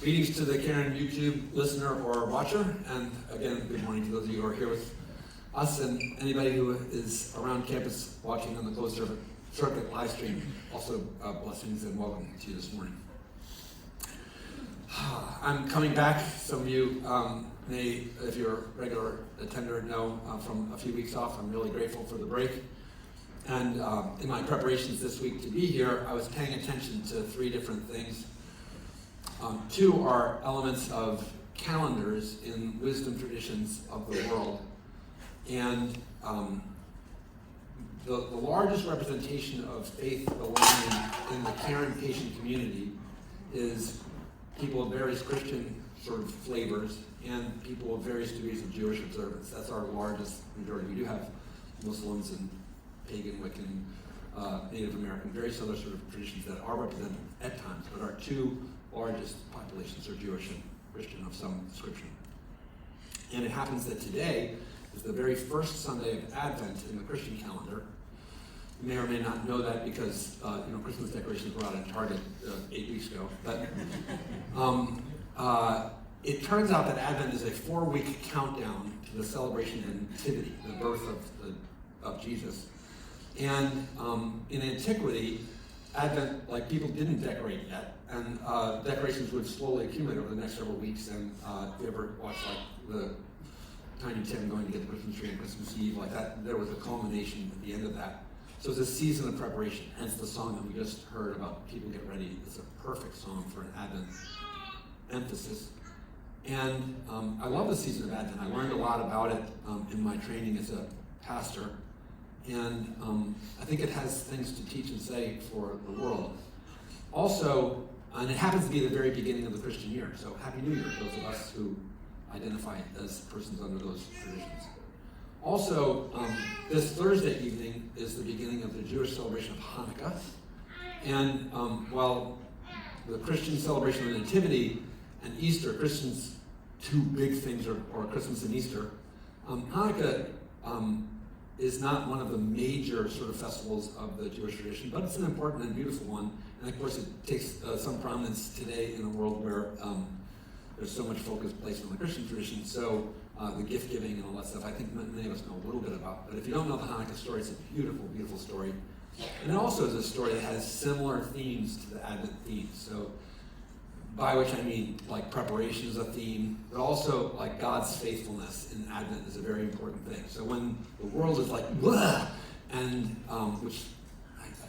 Greetings to the Caron YouTube listener or watcher, and again, good morning to those of you who are here with us and anybody who is around campus watching on the closed circuit live stream. Also, blessings and welcome to you this morning. I'm coming back. Some of you may, if you're a regular attender, know from a few weeks off. I'm really grateful for the break. And in my preparations this week to be here, I was paying attention to three different things. Two are elements of calendars in wisdom traditions of the world. And the largest representation of faith belonging in the Caron patient community is people of various Christian sort of flavors and people of various degrees of Jewish observance. That's our largest majority. We do have Muslims and pagan, Wiccan, Native American, various other sort of traditions that are represented at times, but our two largest populations are Jewish and Christian of some description. And it happens that today is the very first Sunday of Advent in the Christian calendar. You may or may not know that because Christmas decorations were out at Target 8 weeks ago. But it turns out that Advent is a 4-week countdown to the celebration of Nativity, the birth of Jesus. And in antiquity, Advent, like people didn't decorate yet, and decorations would slowly accumulate over the next several weeks. And if you ever watched like the Tiny Tim going to get the Christmas tree on Christmas Eve, like that, there was a culmination at the end of that. So it's a season of preparation, hence the song that we just heard about people get ready. It's a perfect song for an Advent emphasis. And I love the season of Advent. I learned a lot about it in my training as a pastor. And I think it has things to teach and say for the world. Also, and it happens to be the very beginning of the Christian year. So Happy New Year, those of us who identify as persons under those traditions. Also, this Thursday evening is the beginning of the Jewish celebration of Hanukkah. And while the Christian celebration of Nativity and Easter, Christians' two big things are Christmas and Easter, Hanukkah is not one of the major sort of festivals of the Jewish tradition, but it's an important and beautiful one. And of course, it takes some prominence today in a world where there's so much focus placed on the Christian tradition. So the gift giving and all that stuff, I think many of us know a little bit about. But if you don't know the Hanukkah story, it's a beautiful, beautiful story. And it also is a story that has similar themes to the Advent themes. So by which I mean like preparation is a theme, but also like God's faithfulness in Advent is a very important thing. So when the world is like, blah, and which,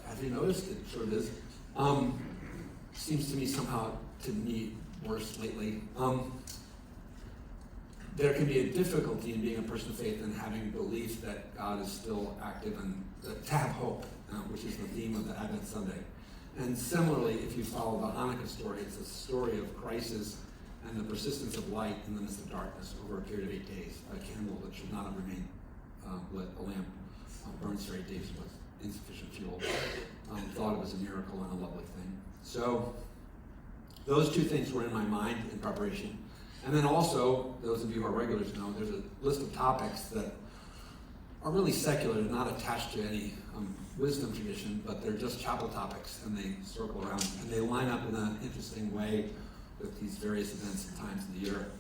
have you noticed? It sort of is. Seems to me somehow, to me, worse lately. There can be a difficulty in being a person of faith and having belief that God is still active and to have hope, which is the theme of the Advent Sunday. And similarly, if you follow the Hanukkah story, it's a story of crisis and the persistence of light in the midst of darkness over a period of 8 days. A candle that should not have remained lit, a lamp burns for 8 days with insufficient fuel. Thought it was a miracle and a lovely thing. So those two things were in my mind in preparation. And then also, those of you who are regulars know, there's a list of topics that are really secular, they're not attached to any wisdom tradition, but they're just chapel topics, and they circle around, and they line up in an interesting way with these various events and times of the year.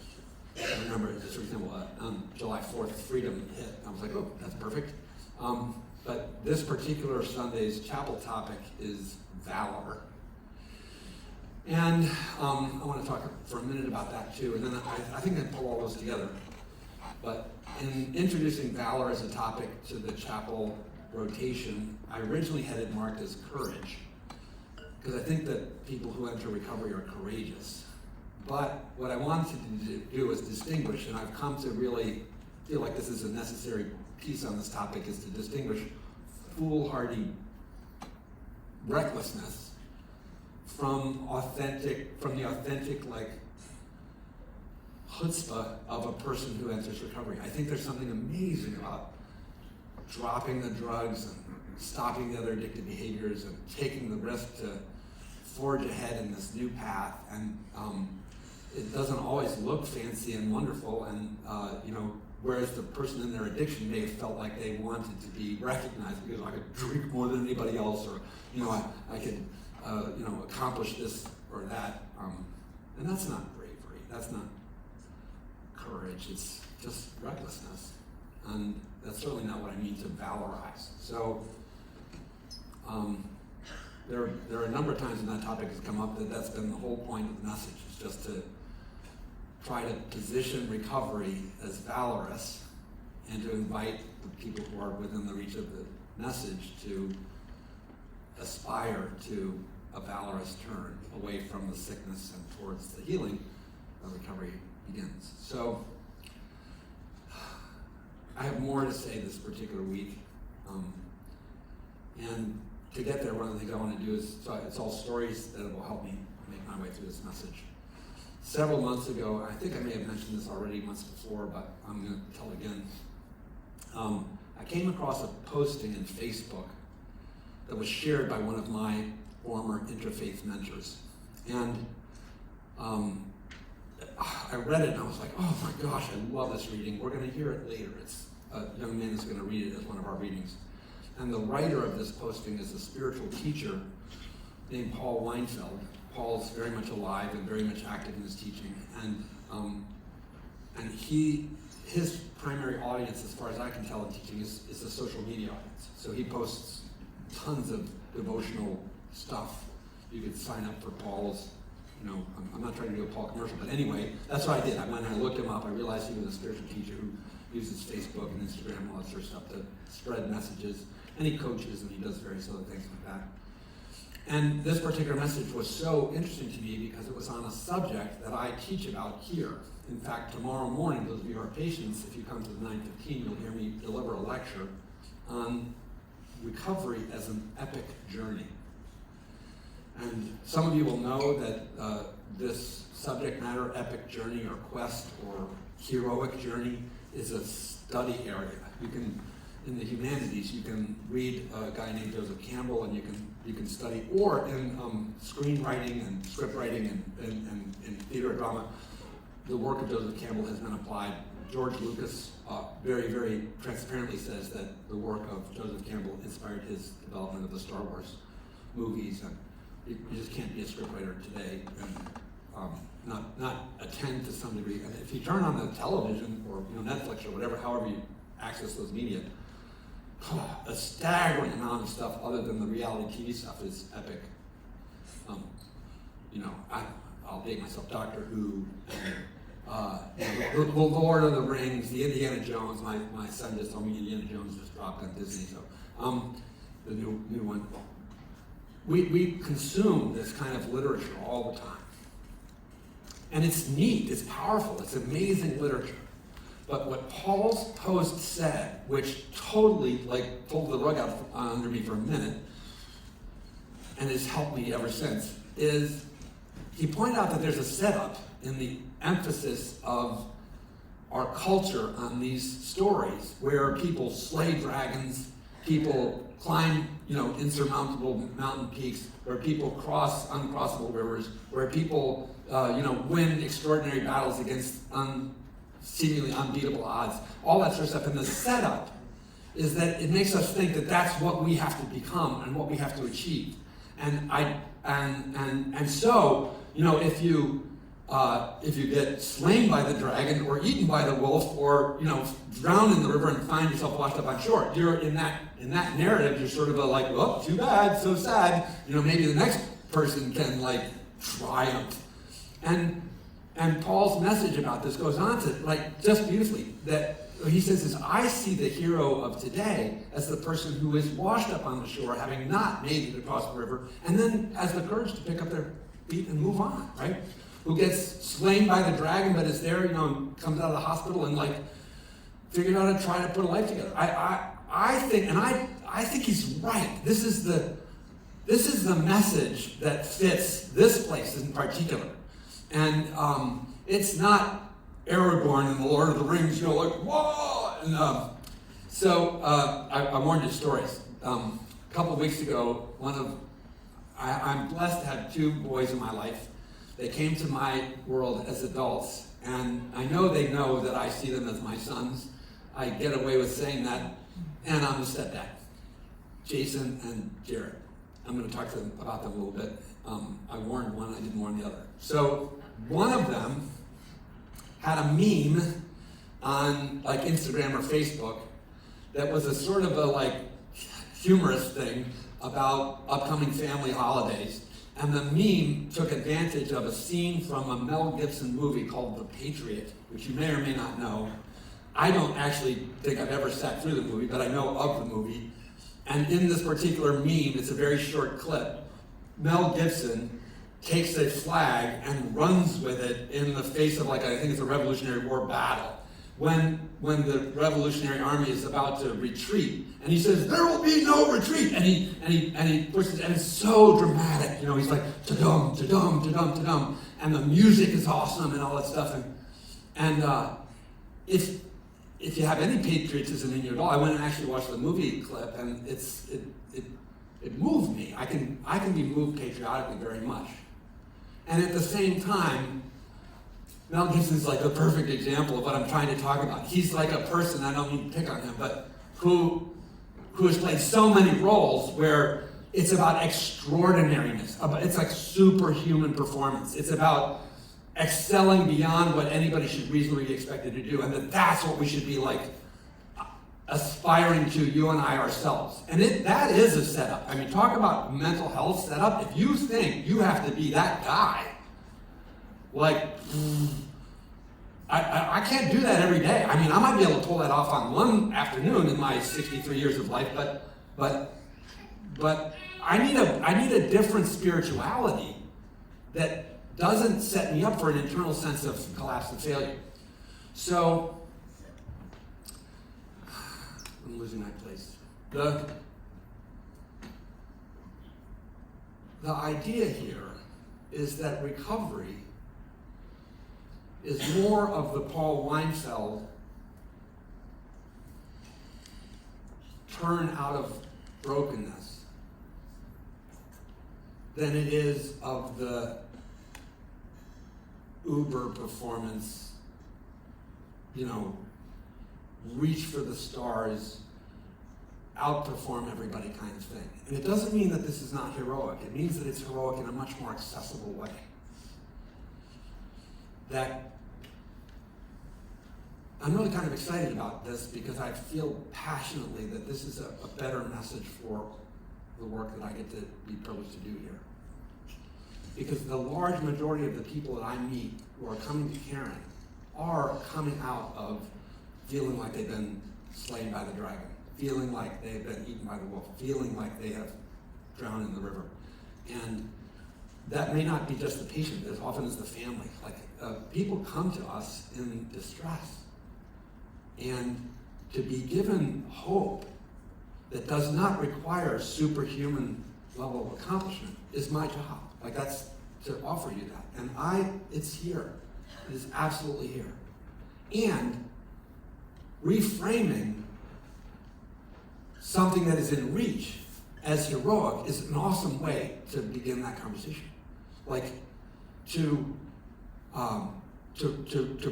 I remember, just for example, on July 4th, freedom hit. I was like, oh, that's perfect. But this particular Sunday's chapel topic is valor. And I want to talk for a minute about that too, and then I think I pull all those together. But in introducing valor as a topic to the chapel rotation, I originally had it marked as courage, because I think that people who enter recovery are courageous. But what I wanted to do was distinguish, and I've come to really feel like this is a necessary piece on this topic, is to distinguish foolhardy recklessness from the authentic like chutzpah of a person who enters recovery. I think there's something amazing about dropping the drugs and stopping the other addictive behaviors and taking the risk to forge ahead in this new path. And it doesn't always look fancy and wonderful. And whereas the person in their addiction may have felt like they wanted to be recognized because I could drink more than anybody else, or I could accomplish this or that. And that's not bravery. That's not courage. It's just recklessness. And that's certainly not what I mean to valorize. So there are a number of times when that topic has come up that's been the whole point of the message, is just to try to position recovery as valorous and to invite the people who are within the reach of the message to aspire to a valorous turn away from the sickness and towards the healing of recovery begins. So I have more to say this particular week. And to get there, one of the things I want to do is, so it's all stories that will help me make my way through this message. Several months ago, I think I may have mentioned this already once before, but I'm going to tell again. I came across a posting in Facebook that was shared by one of my former interfaith mentors. And I read it and I was like, oh my gosh, I love this reading. We're going to hear it later. It's a young man is going to read it as one of our readings. And the writer of this posting is a spiritual teacher named Paul Weinfeld. Paul's very much alive and very much active in his teaching. And his primary audience, as far as I can tell in teaching, is the social media audience. So he posts tons of devotional stuff. You could sign up for Paul's, I'm not trying to do a Paul commercial, but anyway, that's what I did. I went and I looked him up. I realized he was a spiritual teacher who uses Facebook and Instagram and all that sort of stuff to spread messages. And he coaches and he does various other things like that. And this particular message was so interesting to me because it was on a subject that I teach about here. In fact, tomorrow morning, those of you who are patients, if you come to the 9:15, you'll hear me deliver a lecture on recovery as an epic journey. And some of you will know that this subject matter, epic journey or quest or heroic journey, is a study area. You can, in the humanities, you can read a guy named Joseph Campbell, and you can study, or in screenwriting and script writing and theater and drama, the work of Joseph Campbell has been applied. George Lucas very, very transparently says that the work of Joseph Campbell inspired his development of the Star Wars movies, and you just can't be a scriptwriter today and not attend to some degree. And if you turn on the television or Netflix or whatever, however you access those media, a staggering amount of stuff other than the reality TV stuff is epic. I'll date myself, Doctor Who, the Lord of the Rings, the Indiana Jones. My son just told me Indiana Jones just dropped on Disney, so the new one. We consume this kind of literature all the time. And it's neat, it's powerful, it's amazing literature. But what Paul's post said, which totally pulled the rug out under me for a minute, and has helped me ever since, is he pointed out that there's a setup in the emphasis of our culture on these stories where people slay dragons, people climb, insurmountable mountain peaks, where people cross uncrossable rivers, where people, win extraordinary battles against seemingly unbeatable odds, all that sort of stuff. And the setup is that it makes us think that that's what we have to become and what we have to achieve. And so, if you get slain by the dragon or eaten by the wolf or drown in the river and find yourself washed up on shore, you're in that narrative. You're sort of oh, too bad, so sad. Maybe the next person can triumph. And Paul's message about this goes on to just beautifully that he says I see the hero of today as the person who is washed up on the shore, having not made it across the river, and then has the courage to pick up their feet and move on, right? Who gets slain by the dragon, but is there, and comes out of the hospital and figured out how to try to put a life together. I think he's right. This is the message that fits this place in particular. And it's not Aragorn in the Lord of the Rings, whoa! And, so I warned you stories. A couple of weeks ago, I'm blessed to have two boys in my life. They came to my world as adults, and I know they know that I see them as my sons. I get away with saying that, and I'm a stepdad. Jason and Jared. I'm going to talk to them about them a little bit. I warned one, I didn't warn the other. So one of them had a meme on like Instagram or Facebook that was a sort of a like humorous thing about upcoming family holidays. And the meme took advantage of a scene from a Mel Gibson movie called The Patriot, which you may or may not know. I don't actually think I've ever sat through the movie, but I know of the movie. And in this particular meme, it's a very short clip, Mel Gibson takes a flag and runs with it in the face of like, I think it's a Revolutionary War battle. When the Revolutionary Army is about to retreat, and he says, "There will be no retreat," and he pushes, and it's so dramatic. You know, he's like, "Ta-dum, ta-dum, ta-dum, ta-dum," and the music is awesome and all that stuff. And if you have any patriotism in you at all, I went and actually watched the movie clip, and it moved me. I can be moved patriotically very much, and at the same time, Mel Gibson's like a perfect example of what I'm trying to talk about. He's like a person, I don't mean to pick on him, but who has played so many roles where it's about extraordinariness. It's like superhuman performance. It's about excelling beyond what anybody should reasonably be expected to do, and that's what we should be like aspiring to, you and I ourselves. And that is a setup. I mean, talk about mental health setup. If you think you have to be that guy, like, I can't do that every day. I mean, I might be able to pull that off on one afternoon in my 63 years of life, but I need a different spirituality that doesn't set me up for an internal sense of collapse and failure. So, I'm losing my place. The idea here is that recovery is more of the Paul Weinfeld turn out of brokenness than it is of the uber performance, you know, reach for the stars, outperform everybody kind of thing. And it doesn't mean that this is not heroic. It means that it's heroic in a much more accessible way. That I'm really kind of excited about this because I feel passionately that this is a better message for the work that I get to be privileged to do here. Because the large majority of the people that I meet who are coming to Caron are coming out of feeling like they've been slain by the dragon, feeling like they've been eaten by the wolf, feeling like they have drowned in the river. And that may not be just the patient, as often as the family. Like, people come to us in distress. And to be given hope that does not require a superhuman level of accomplishment is my job. Like, that's to offer you that. And it's here. It is absolutely here. And reframing something that is in reach as heroic is an awesome way to begin that conversation. Like, to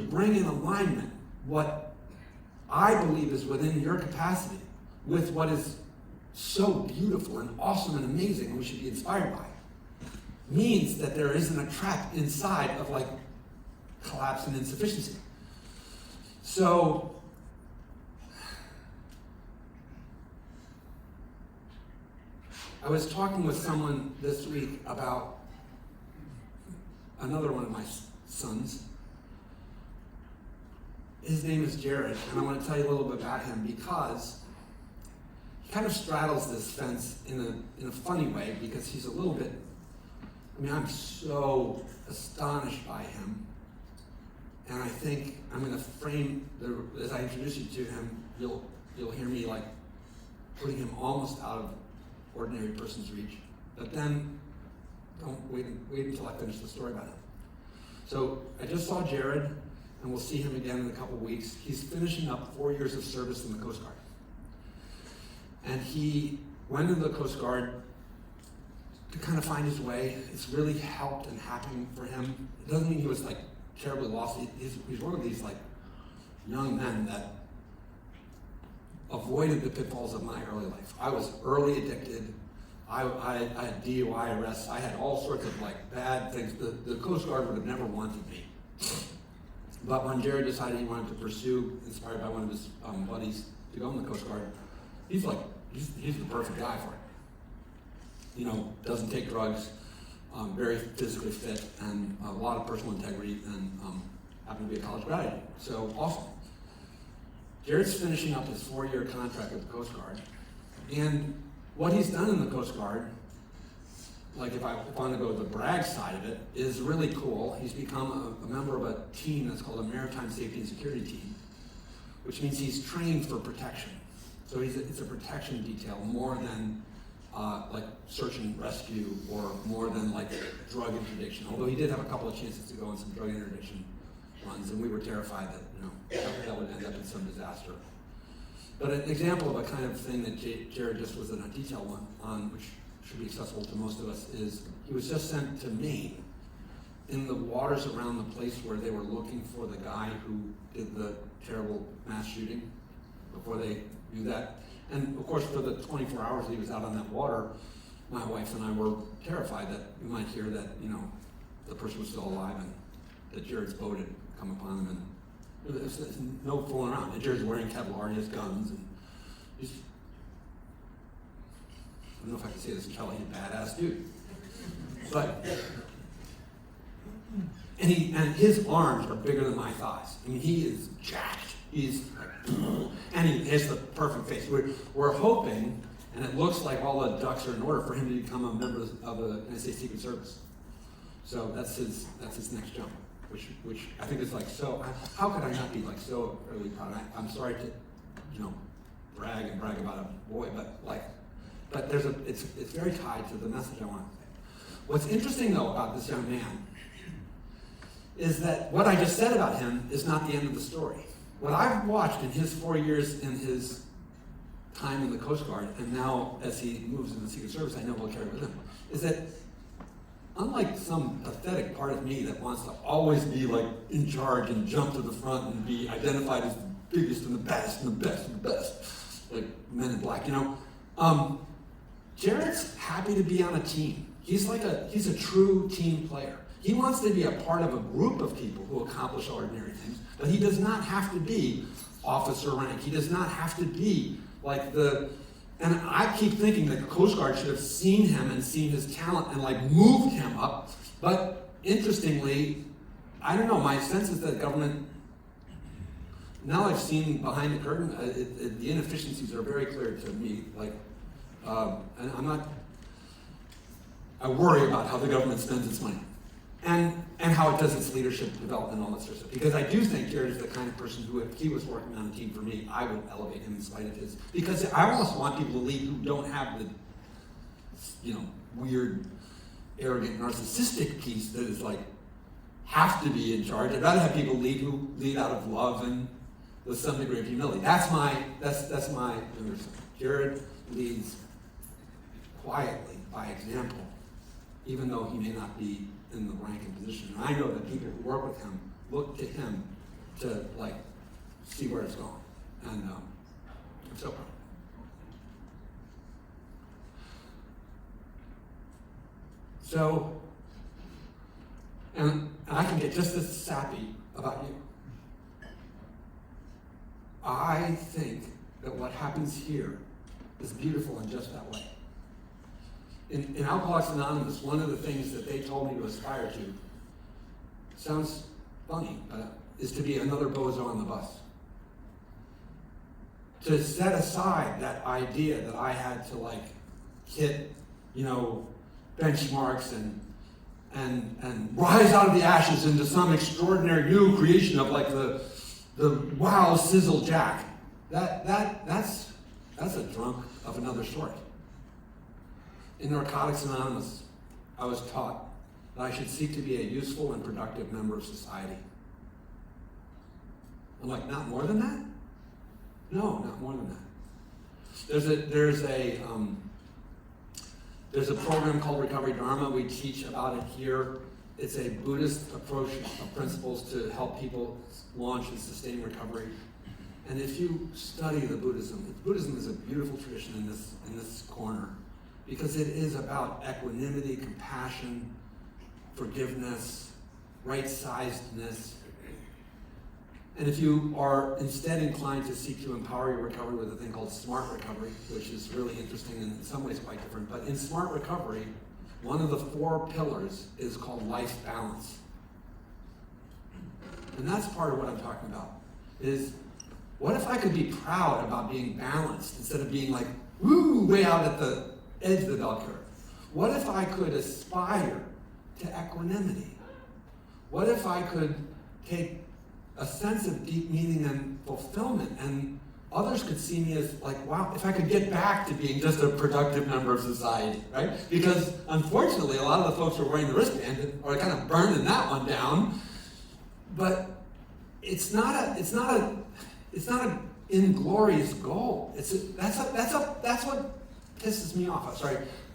bring in alignment what I believe is within your capacity with what is so beautiful and awesome and amazing and we should be inspired by, means that there isn't a trap inside of like collapse and insufficiency. So I was talking with someone this week about another one of my sons. His name is Jared, and I want to tell you a little bit about him because he kind of straddles this fence in a funny way because he's a little bit, I mean, I'm so astonished by him. And I think I'm going to frame, as I introduce you to him, you'll hear me like putting him almost out of ordinary person's reach. But then, don't wait until I finish the story about him. So I just saw Jared, and we'll see him again in a couple weeks. He's finishing up 4 years of service in the Coast Guard. And he went into the Coast Guard to kind of find his way. It's really helped and happened for him. It doesn't mean he was like terribly lost. He's one of these like young men that avoided the pitfalls of my early life. I was early addicted. I had DUI arrests. I had all sorts of like bad things. The Coast Guard would have never wanted me. But when Jared decided he wanted to pursue, inspired by one of his buddies, to go in the Coast Guard, he's the perfect guy for it. You know, doesn't take drugs, very physically fit, and a lot of personal integrity, and happened to be a college graduate. So awesome. Jared's finishing up his 4-year contract with the Coast Guard, and what he's done in the Coast Guard, like if I want to go to the brag side of it, is really cool. He's become a member of a team that's called a Maritime Safety and Security Team, which means he's trained for protection. So it's a protection detail more than like search and rescue, or more than like drug interdiction. Although he did have a couple of chances to go on some drug interdiction runs, and we were terrified that that would end up in some disaster. But an example of a kind of thing that Jared just was in a detail on, which should be accessible to most of us, is he was just sent to Maine, in the waters around the place where they were looking for the guy who did the terrible mass shooting, before they knew that. And of course, for the 24 hours he was out on that water, my wife and I were terrified that we might hear that, the person was still alive and that Jared's boat had come upon them. And there's no fooling around. And Jared's wearing Kevlar, he has guns, and he's, I don't know if I can say this in Kelly, he's a badass dude. But, and his arms are bigger than my thighs. I mean, he is jacked. He's like, and he has the perfect face. We're hoping, and it looks like all the ducks are in order for him to become a member of the NSA Secret Service. So that's his next jump, which I think is like so. How could I not be like so really proud? I'm sorry to, brag about a boy, but it's very tied to the message I want to say. What's interesting though about this young man is that what I just said about him is not the end of the story. What I've watched in his 4 years in his time in the Coast Guard, and now as he moves into the Secret Service, I know we'll carry with him, is that unlike some pathetic part of me that wants to always be like in charge and jump to the front and be identified as the biggest and the best and the best and the best, like Men in Black, Jared's happy to be on a team. He's a true team player. He wants to be a part of a group of people who accomplish ordinary things, but he does not have to be officer rank. He does not have to be like and I keep thinking that the Coast Guard should have seen him and seen his talent and like moved him up. But interestingly, I don't know, my sense is that government, now I've seen behind the curtain, the inefficiencies are very clear to me. And I worry about how the government spends its money. And how it does its leadership development and all that sort of stuff. Because I do think Jared is the kind of person who, if he was working on a team for me, I would elevate him in spite of his. Because I almost want people to lead who don't have the, weird, arrogant, narcissistic piece that is like, have to be in charge. I'd rather have people lead who lead out of love and with some degree of humility. That's my understanding. Jared leads quietly by example, even though he may not be in the rank and position. And I know that people who work with him look to him to see where it's going. And I'm so proud. So, and I can get just as sappy about you. I think that what happens here is beautiful in just that way. In Alcoholics Anonymous, one of the things that they told me to aspire to, sounds funny, is to be another bozo on the bus. To set aside that idea that I had to hit, benchmarks and rise out of the ashes into some extraordinary new creation of the wow sizzle jack. That's a drunk of another sort. In Narcotics Anonymous, I was taught that I should seek to be a useful and productive member of society. I'm like, not more than that? No, not more than that. There's a program called Recovery Dharma. We teach about it here. It's a Buddhist approach of principles to help people launch and sustain recovery. And if you study Buddhism is a beautiful tradition in this corner. because it is about equanimity, compassion, forgiveness, right-sizedness. And if you are instead inclined to seek to empower your recovery with a thing called smart recovery, which is really interesting and in some ways quite different, but in smart recovery, one of the 4 pillars is called life balance. And that's part of what I'm talking about, is what if I could be proud about being balanced instead of being like, woo, way out at the edge of the bell curve? What if I could aspire to equanimity? What if I could take a sense of deep meaning and fulfillment, and others could see me as like, wow, if I could get back to being just a productive member of society, right? Because unfortunately, a lot of the folks who are wearing the wristband are kind of burning that one down. But it's not an inglorious goal. That's what pisses me off.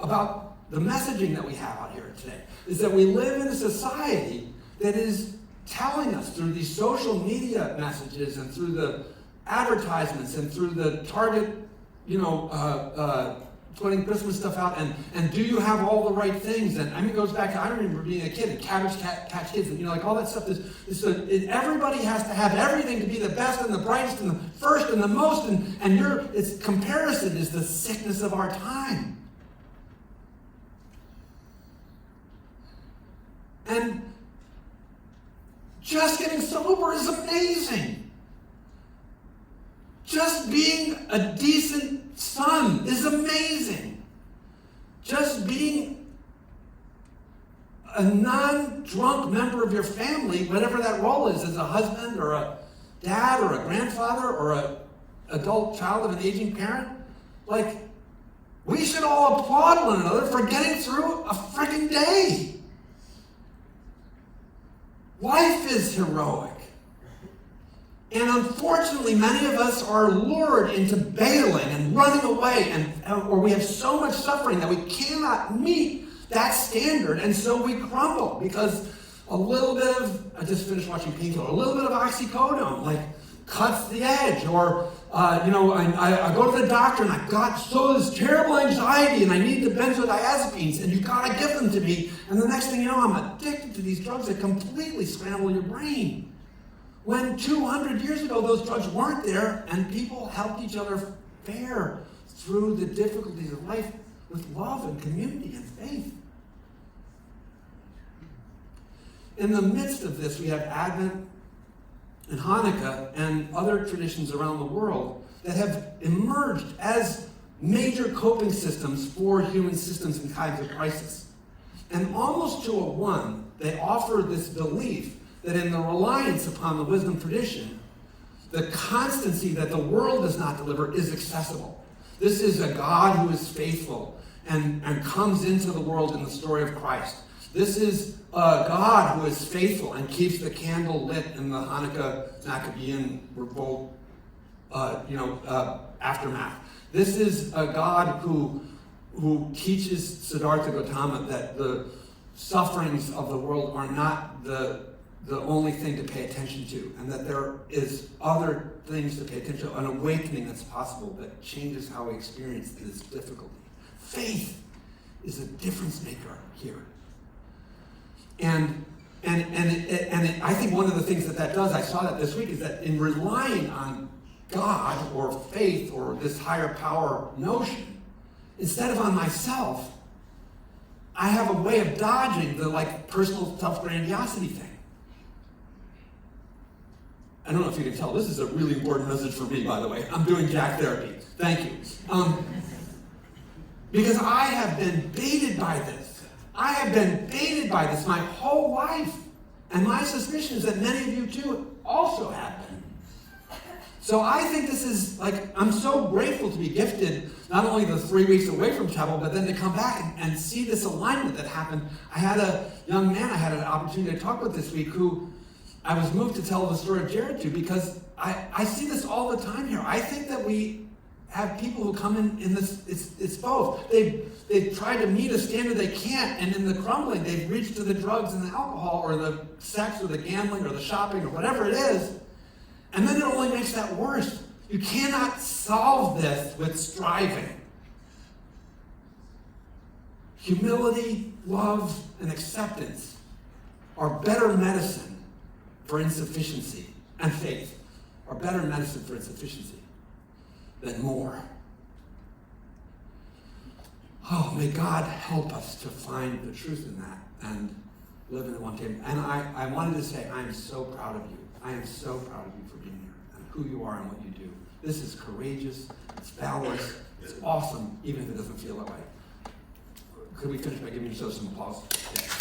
About the messaging that we have out here today, is that we live in a society that is telling us through these social media messages and through the advertisements and through the Target, putting Christmas stuff out, and do you have all the right things? And I mean, it goes back to, I remember being a kid and Cabbage Patch Kids, and all that stuff everybody has to have everything to be the best and the brightest and the first and the most, it's comparison is the sickness of our time. And just getting sober is amazing. Just being a decent son is amazing. Just being a non-drunk member of your family, whatever that role is, as a husband or a dad or a grandfather or an adult child of an aging parent, we should all applaud one another for getting through a freaking day. Life is heroic. And unfortunately, many of us are lured into bailing and running away, or we have so much suffering that we cannot meet that standard, and so we crumble because a little bit of, I just finished watching Painkiller, a little bit of oxycodone, cuts the edge, or, I go to the doctor and I've got this terrible anxiety and I need the benzodiazepines, and you've got to give them to me, and the next thing you know, I'm addicted to these drugs that completely scramble your brain. When 200 years ago, those drugs weren't there, and people helped each other fare through the difficulties of life with love and community and faith. In the midst of this, we have Advent and Hanukkah and other traditions around the world that have emerged as major coping systems for human systems in times of crisis. And almost to a one, they offer this belief that in the reliance upon the wisdom tradition, the constancy that the world does not deliver is accessible. This is a God who is faithful and comes into the world in the story of Christ. This is a God who is faithful and keeps the candle lit in the Hanukkah Maccabean revolt, aftermath. This is a God who teaches Siddhartha Gautama that the sufferings of the world are not the only thing to pay attention to, and that there is other things to pay attention to, an awakening that's possible that changes how we experience this difficulty. Faith is a difference maker here. And I think one of the things that does, I saw that this week, is that in relying on God or faith or this higher power notion, instead of on myself, I have a way of dodging the personal self-grandiosity thing. I don't know if you can tell, this is a really important message for me, by the way. I'm doing Jack therapy. Thank you. Because I have been baited by this. I have been baited by this my whole life. And my suspicion is that many of you too also have been. So I think this is I'm so grateful to be gifted not only the 3 weeks away from Chapel, but then to come back and see this alignment that happened. I had a young man I had an opportunity to talk with this week who I was moved to tell the story of Jared to, because I see this all the time here. I think that we have people who come in this, it's both. They've tried to meet a standard they can't, and in the crumbling, they've reached to the drugs and the alcohol or the sex or the gambling or the shopping or whatever it is, and then it only makes that worse. You cannot solve this with striving. Humility, love, and acceptance are better medicine for insufficiency, and faith are better medicine for insufficiency than more. Oh, may God help us to find the truth in that and live in the one table. And I wanted to say, I am so proud of you. I am so proud of you for being here and who you are and what you do. This is courageous, it's valorous, it's awesome, even if it doesn't feel that way. Could we finish by giving yourselves some applause? Yeah.